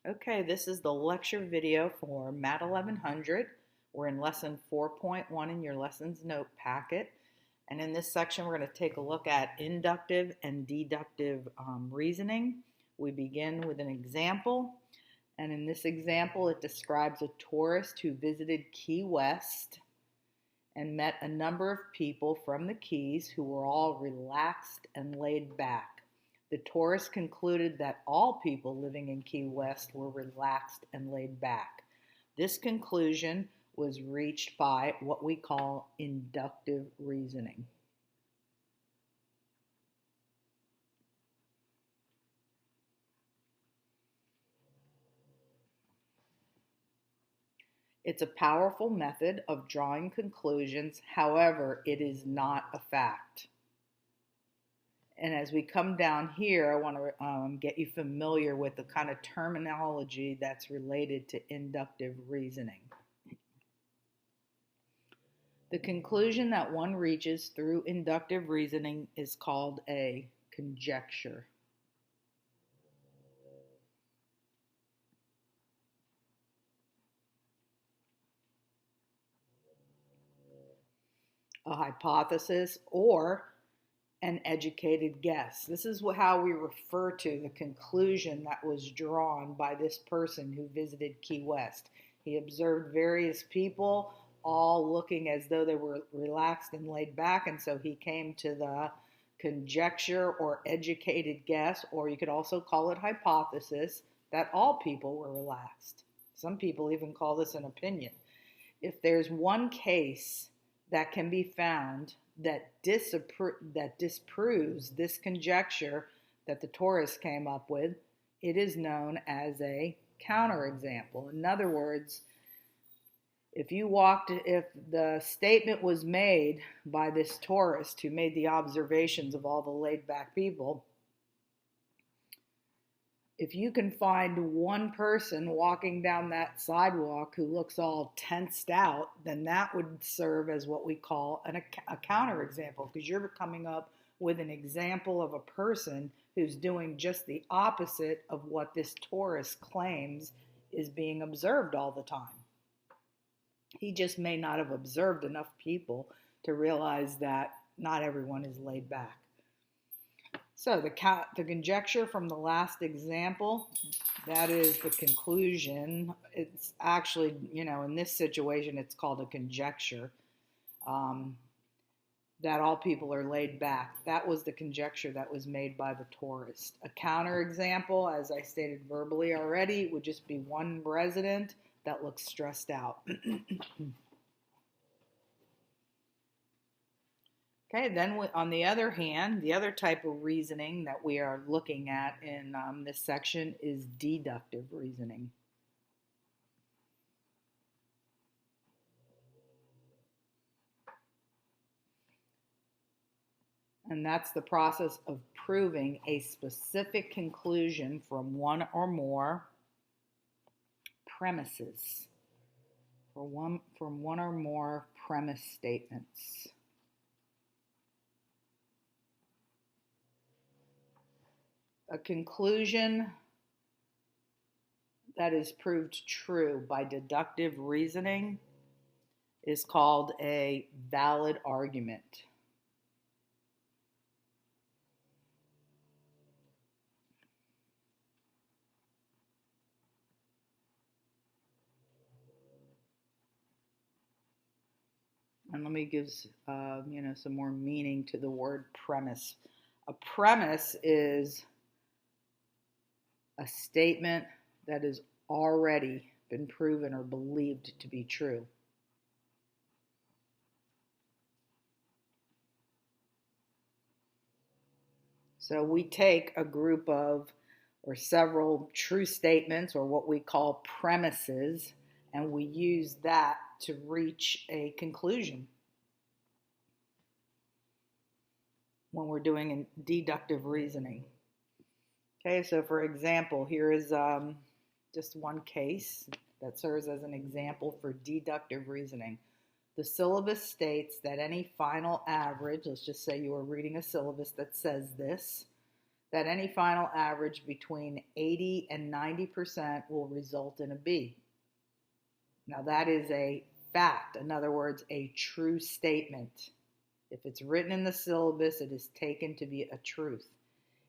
Okay, this is the lecture video for MAT 1100. We're in lesson 4.1 in your lessons note packet. And in this section, we're going to take a look at inductive and deductive reasoning. We begin with an example. And in this example, it describes a tourist who visited Key West and met a number of people from the Keys who were all relaxed and laid back. The tourist concluded that all people living in Key West were relaxed and laid back. This conclusion was reached by what we call inductive reasoning. It's a powerful method of drawing conclusions. However, it is not a fact. And as we come down here, I want to get you familiar with the kind of terminology that's related to inductive reasoning. The conclusion that one reaches through inductive reasoning is called a conjecture. A hypothesis or an educated guess. This is how we refer to the conclusion that was drawn by this person who visited Key West. He observed various people all looking as though they were relaxed and laid back, and so he came to the conjecture or educated guess, or you could also call it hypothesis, that all people were relaxed. Some people even call this an opinion. If there's one case that can be found that disproves this conjecture that the tourist came up with, it is known as a counterexample. In other words, if the statement was made by this tourist who made the observations of all the laid-back people, if you can find one person walking down that sidewalk who looks all tensed out, then that would serve as what we call a counterexample, because you're coming up with an example of a person who's doing just the opposite of what this tourist claims is being observed all the time. He just may not have observed enough people to realize that not everyone is laid back. So the conjecture from the last example, that is the conclusion. It's actually, in this situation, it's called a conjecture, that all people are laid back. That was the conjecture that was made by the tourist. A counterexample, as I stated verbally already, would just be one resident that looks stressed out. Okay, then on the other hand, the other type of reasoning that we are looking at in this section is deductive reasoning. And that's the process of proving a specific conclusion from one or more premises, from one or more premise statements. A conclusion that is proved true by deductive reasoning is called a valid argument. And let me give some more meaning to the word premise. A premise is a statement that has already been proven or believed to be true. So we take a group of or several true statements, or what we call premises, and we use that to reach a conclusion when we're doing deductive reasoning. Okay, so for example, here is just one case that serves as an example for deductive reasoning. The syllabus states that any final average, let's just say you are reading a syllabus that says this, that any final average between 80 and 90% will result in a B. Now that is a fact, in other words, a true statement. If it's written in the syllabus, it is taken to be a truth.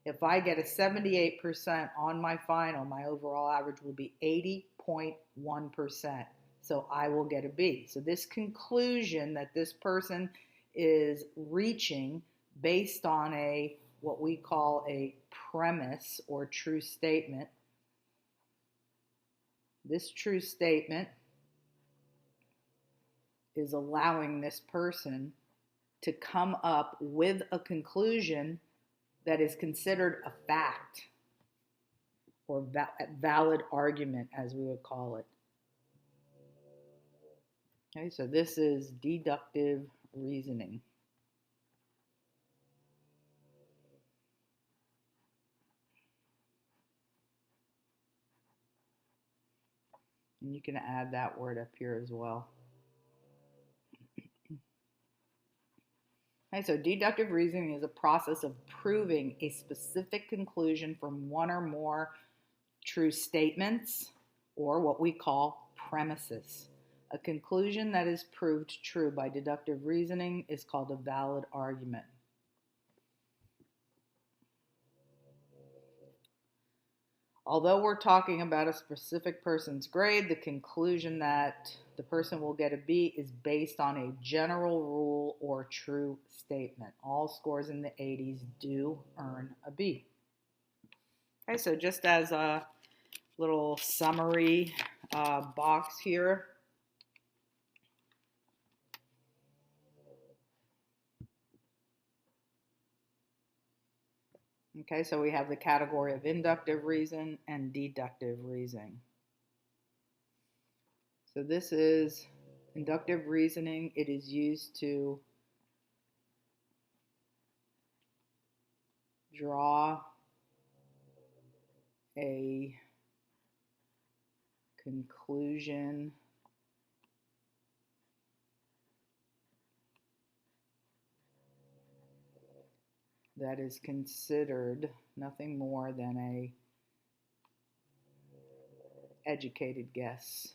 If I get a 78% on my final, my overall average will be 80.1%. So I will get a B. So this conclusion that this person is reaching based on what we call a premise or true statement. This true statement is allowing this person to come up with a conclusion that is considered a fact or valid argument, as we would call it. Okay, so this is deductive reasoning. And you can add that word up here as well. Okay, so deductive reasoning is a process of proving a specific conclusion from one or more true statements, or what we call premises. A conclusion that is proved true by deductive reasoning is called a valid argument. Although we're talking about a specific person's grade, the conclusion that the person will get a B is based on a general rule or true statement. All scores in the 80s do earn a B. Okay, so just as a little summary box here. Okay, so we have the category of inductive reason and deductive reasoning. So this is inductive reasoning. It is used to draw a conclusion that is considered nothing more than a educated guess.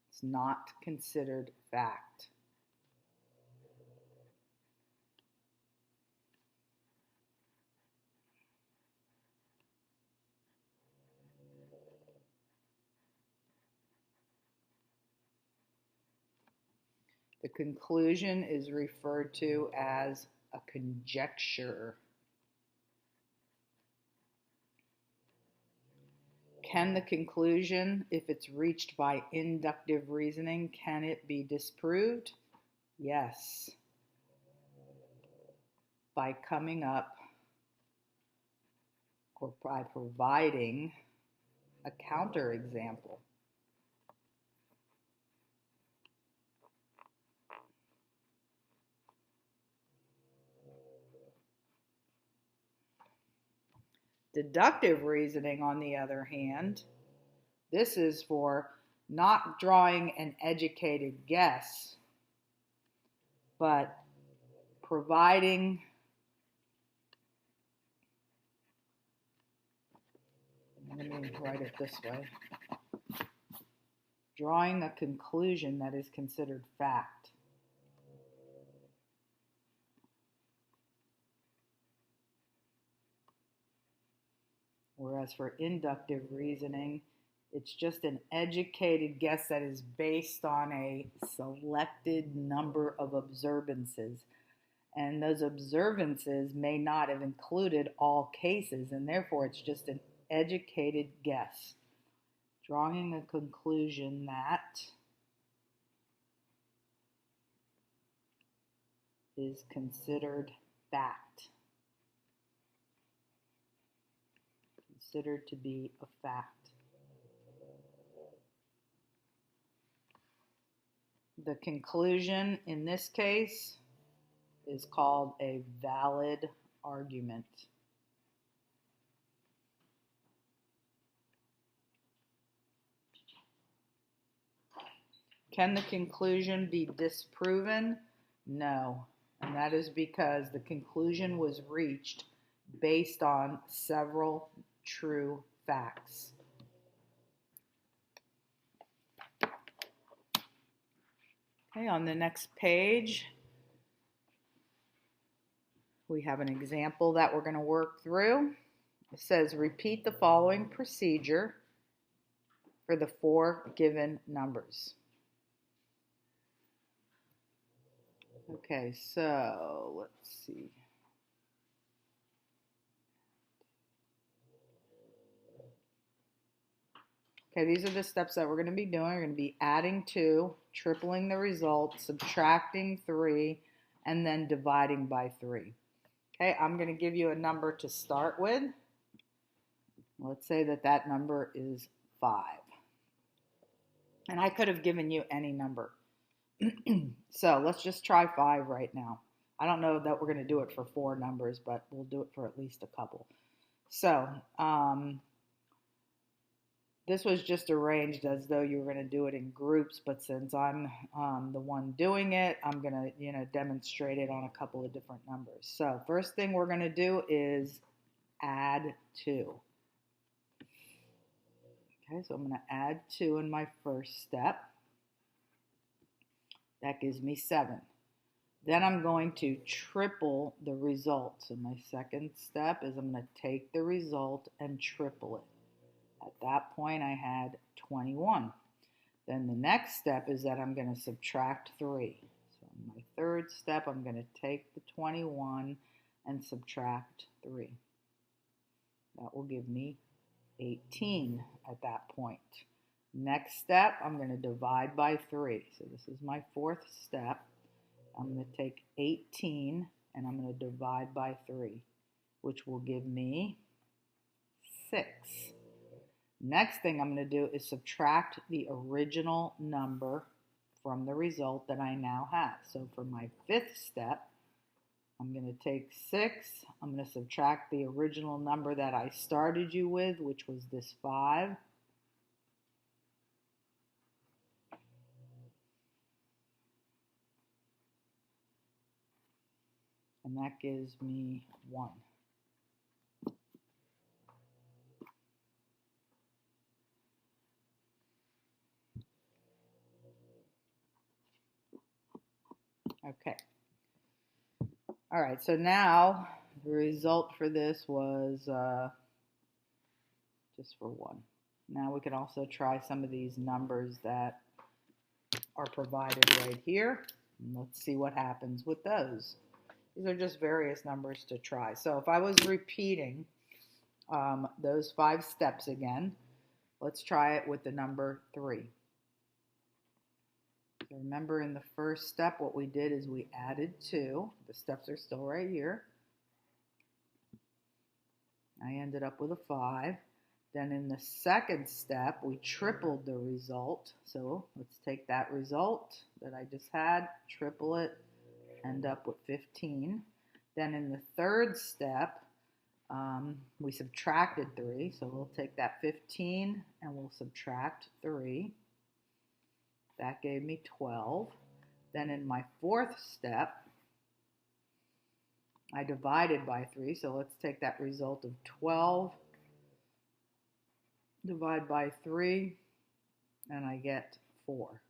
It's not considered fact. The conclusion is referred to as a conjecture. Can the conclusion, if it's reached by inductive reasoning, can it be disproved? Yes. By coming up or by providing a counterexample. Deductive reasoning, on the other hand, this is for not drawing an educated guess, but providing let me write it this way. Drawing a conclusion that is considered fact. Whereas for inductive reasoning, it's just an educated guess that is based on a selected number of observances. And those observances may not have included all cases, and therefore it's just an educated guess. Drawing a conclusion that is considered fact. Considered to be a fact. The conclusion in this case is called a valid argument. Can the conclusion be disproven? No, and that is because the conclusion was reached based on several true facts. Okay, on the next page, we have an example that we're going to work through. It says, repeat the following procedure for the 4 given numbers. Okay, so let's see. Okay, these are the steps that we're going to be doing. We're going to be adding 2, tripling the result, subtracting 3, and then dividing by 3. Okay, I'm going to give you a number to start with. Let's say that that number is 5. And I could have given you any number. So let's just try 5 right now. I don't know that we're going to do it for 4 numbers, but we'll do it for at least a couple. So this was just arranged as though you were going to do it in groups, but since I'm the one doing it, I'm going to demonstrate it on a couple of different numbers. So first thing we're going to do is add 2. Okay, so I'm going to add 2 in my first step. That gives me 7. Then I'm going to triple the result. So my second step is I'm going to take the result and triple it. At that point, I had 21. Then the next step is that I'm going to subtract 3. So in my third step, I'm going to take the 21 and subtract 3. That will give me 18 at that point. Next step, I'm going to divide by 3. So this is my fourth step. I'm going to take 18 and I'm going to divide by 3, which will give me 6. Next thing I'm going to do is subtract the original number from the result that I now have. So for my fifth step, I'm going to take 6. I'm going to subtract the original number that I started you with, which was this 5. And that gives me 1. Okay. All right, so now the result for this was just for 1. Now we can also try some of these numbers that are provided right here. And let's see what happens with those. These are just various numbers to try. So if I was repeating those 5 steps again, let's try it with the number 3. So remember in the first step what we did is we added 2. The steps are still right here. I ended up with a 5. Then in the second step we tripled the result. So let's take that result that I just had, triple it, end up with 15. Then in the third step we subtracted 3. So we'll take that 15 and we'll subtract 3. That gave me 12. Then in my fourth step, I divided by 3. So let's take that result of 12, divide by 3, and I get 4.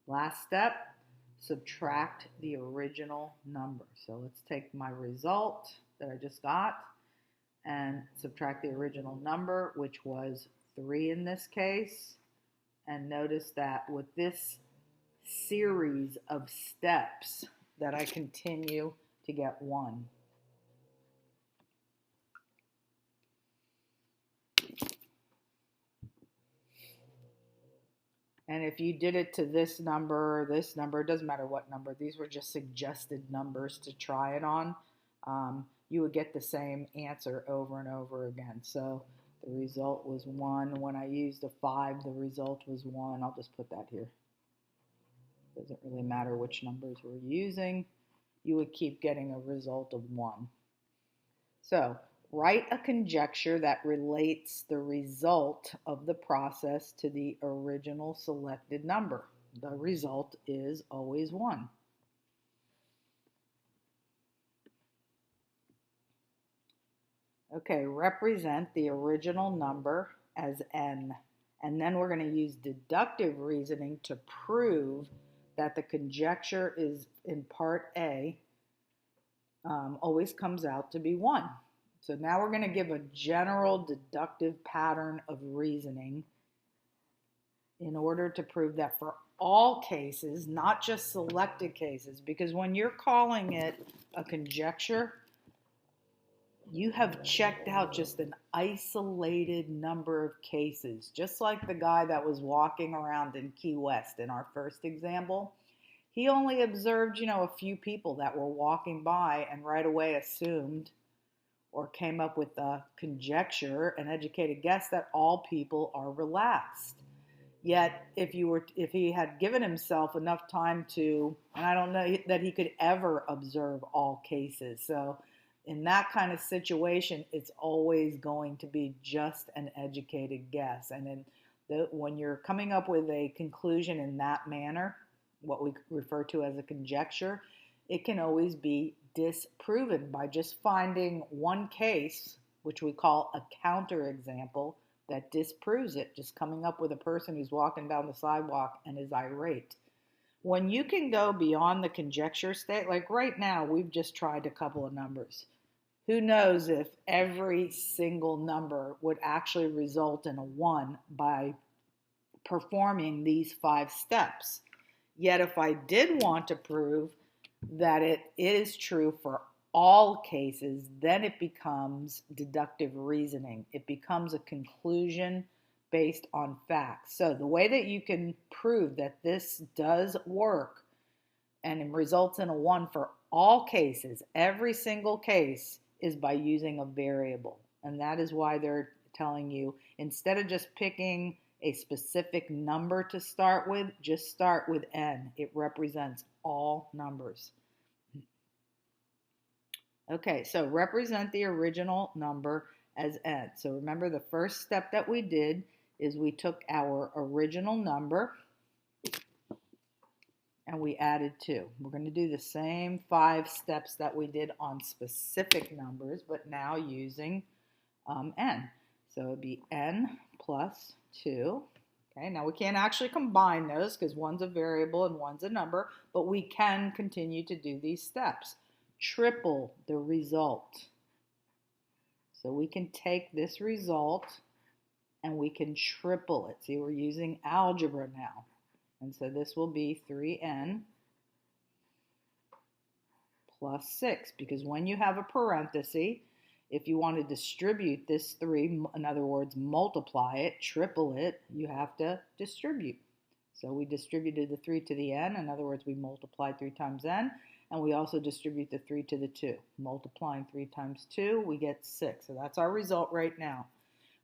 Last step, subtract the original number. So let's take my result that I just got and subtract the original number, which was 3 in this case. And notice that with this series of steps that I continue to get 1. And if you did it to this number, it doesn't matter what number, these were just suggested numbers to try it on, you would get the same answer over and over again. So the result was 1. When I used a 5, the result was 1. I'll just put that here. Doesn't really matter which numbers we're using. You would keep getting a result of 1. So write a conjecture that relates the result of the process to the original selected number. The result is always 1. Okay, represent the original number as n. And then we're going to use deductive reasoning to prove that the conjecture is in part A always comes out to be 1. So now we're going to give a general deductive pattern of reasoning in order to prove that for all cases, not just selected cases, because when you're calling it a conjecture, you have checked out just an isolated number of cases, just like the guy that was walking around in Key West in our first example. He only observed, a few people that were walking by and right away assumed or came up with a conjecture, an educated guess that all people are relaxed. Yet, if he had given himself enough time to, and I don't know that he could ever observe all cases. So in that kind of situation, it's always going to be just an educated guess. And when you're coming up with a conclusion in that manner, what we refer to as a conjecture, it can always be disproven by just finding one case, which we call a counterexample, that disproves it, just coming up with a person who's walking down the sidewalk and is irate. When you can go beyond the conjecture state, like right now, we've just tried a couple of numbers. Who knows if every single number would actually result in a 1 by performing these 5 steps. Yet if I did want to prove that it is true for all cases, then it becomes deductive reasoning. It becomes a conclusion based on facts. So the way that you can prove that this does work and it results in a 1 for all cases, every single case, is by using a variable. And that is why they're telling you, instead of just picking a specific number to start with, just start with n. It represents all numbers. Okay, so represent the original number as n. So remember, the first step that we did is we took our original number and we added 2. We're going to do the same 5 steps that we did on specific numbers, but now using n. So it would be n plus 2. Okay, now we can't actually combine those because one's a variable and one's a number, but we can continue to do these steps. Triple the result. So we can take this result and we can triple it. See, we're using algebra now. And so this will be 3n plus 6, because when you have a parenthesis, if you want to distribute this 3, in other words, multiply it, triple it, you have to distribute. So we distributed the 3 to the n. In other words, we multiplied 3 times n. And we also distribute the 3 to the 2. Multiplying 3 times 2, we get 6. So that's our result right now.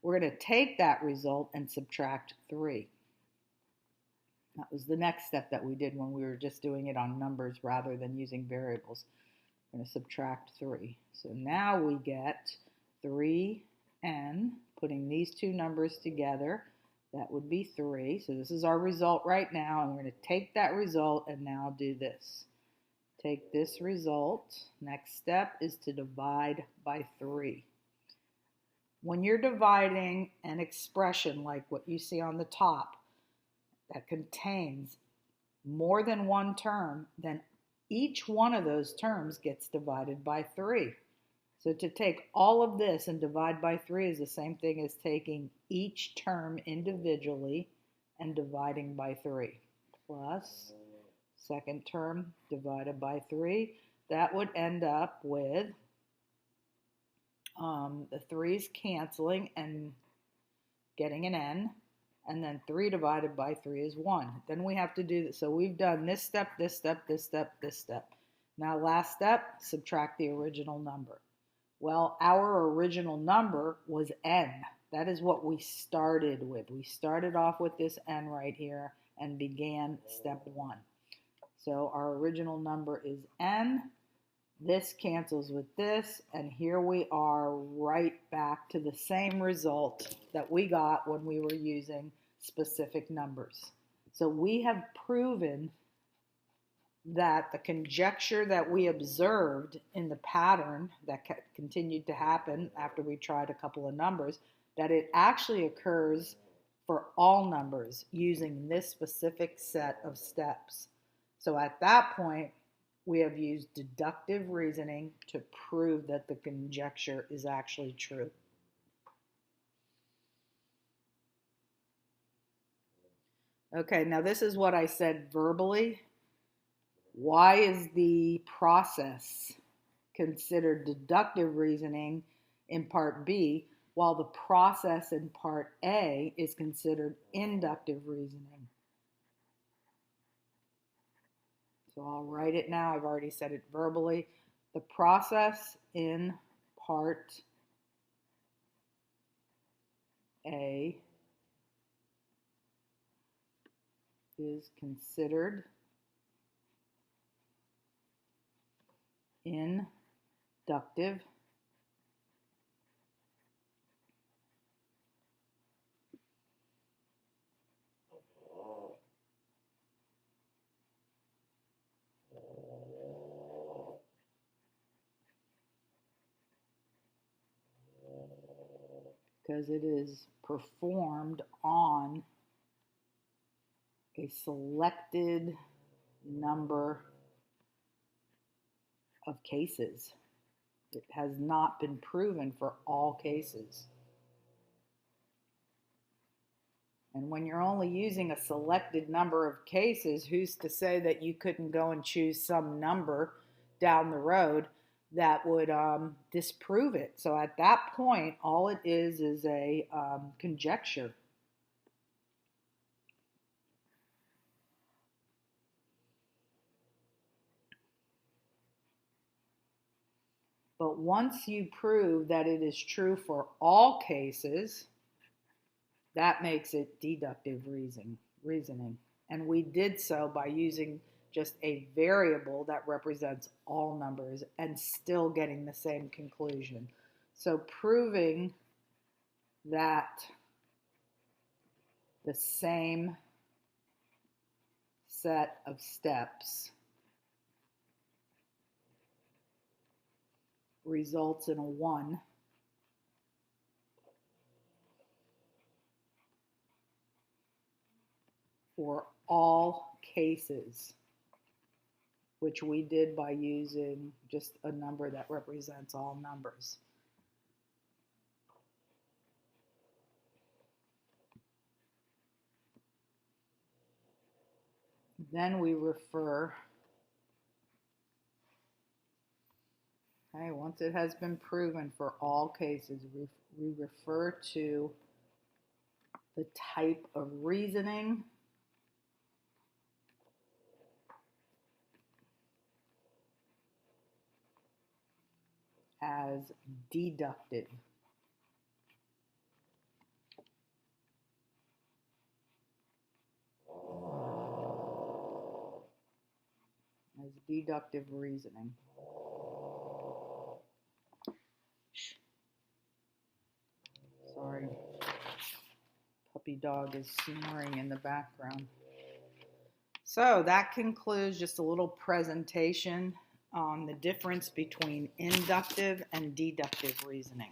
We're going to take that result and subtract 3. That was the next step that we did when we were just doing it on numbers rather than using variables. We're going to subtract 3. So now we get 3n, putting these two numbers together, that would be 3. So this is our result right now, and we're going to take that result and now do this. Take this result. Next step is to divide by 3. When you're dividing an expression like what you see on the top that contains more than one term, then each one of those terms gets divided by 3. So to take all of this and divide by 3 is the same thing as taking each term individually and dividing by 3. Plus second term divided by 3. That would end up with the 3's canceling and getting an n. And then 3 divided by 3 is 1. Then we have to do this. So we've done this step, this step, this step, this step. Now last step, subtract the original number. Well, our original number was n. That is what we started with. We started off with this n right here and began step 1. So our original number is n. This cancels with this, and here we are right back to the same result that we got when we were using specific numbers. So we have proven that the conjecture that we observed in the pattern that continued to happen after we tried a couple of numbers, that it actually occurs for all numbers using this specific set of steps. So at that point, we have used deductive reasoning to prove that the conjecture is actually true. Okay, now this is what I said verbally. Why is the process considered deductive reasoning in part B, while the process in part A is considered inductive reasoning? So I'll write it now. I've already said it verbally. The process in part A is considered inductive because it is performed on a selected number of cases. It has not been proven for all cases. And when you're only using a selected number of cases, who's to say that you couldn't go and choose some number down the road that would disprove it? So at that point, all it is a conjecture. But once you prove that it is true for all cases, that makes it deductive reasoning. And we did so by using just a variable that represents all numbers and still getting the same conclusion. So proving that the same set of steps results in a 1 for all cases, which we did by using just a number that represents all numbers. Then we refer, okay, once it has been proven for all cases, we refer to the type of reasoning as deductive. As deductive reasoning. Sorry, puppy dog is snoring in the background. So that concludes just a little presentation on the difference between inductive and deductive reasoning.